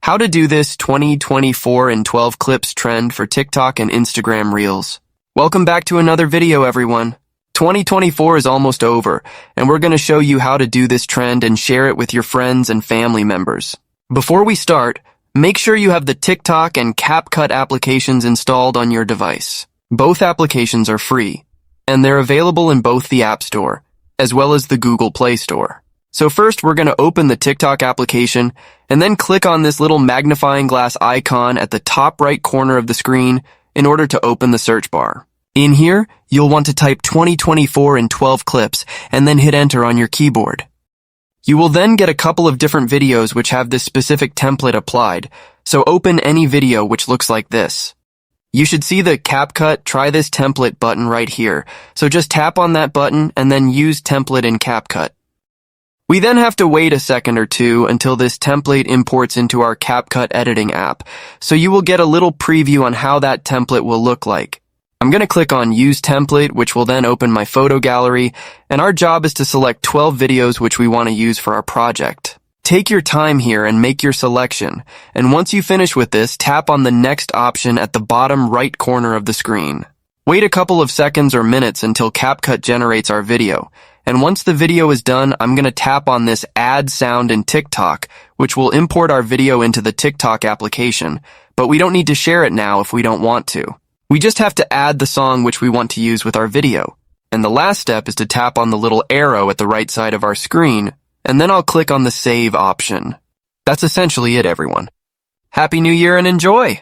How to do this 2024 in 12 clips trend for TikTok and Instagram Reels. Welcome back to another video, everyone. 2024 is almost over, and we're going to show you how to do this trend and share it with your friends and family members. Before we start, make sure you have the TikTok and CapCut applications installed on your device. Both applications are free, and they're available in both the App Store, as well as the Google Play Store. So first, we're going to open the TikTok application and then click on this little magnifying glass icon at the top right corner of the screen in order to open the search bar. In here, you'll want to type 2024 in 12 clips and then hit enter on your keyboard. You will then get a couple of different videos which have this specific template applied, so open any video which looks like this. You should see the CapCut Try This Template button right here, so just tap on that button and then use Template in CapCut. We then have to wait a second or two until this template imports into our CapCut editing app, so you will get a little preview on how that template will look like. I'm going to click on Use Template, which will then open my photo gallery, and our job is to select 12 videos which we want to use for our project. Take your time here and make your selection, and once you finish with this, tap on the next option at the bottom right corner of the screen. Wait a couple of seconds or minutes until CapCut generates our video. And once the video is done, I'm going to tap on this Add Sound in TikTok, which will import our video into the TikTok application, but we don't need to share it now if we don't want to. We just have to add the song which we want to use with our video. And the last step is to tap on the little arrow at the right side of our screen, and then I'll click on the Save option. That's essentially it, everyone. Happy New Year and enjoy!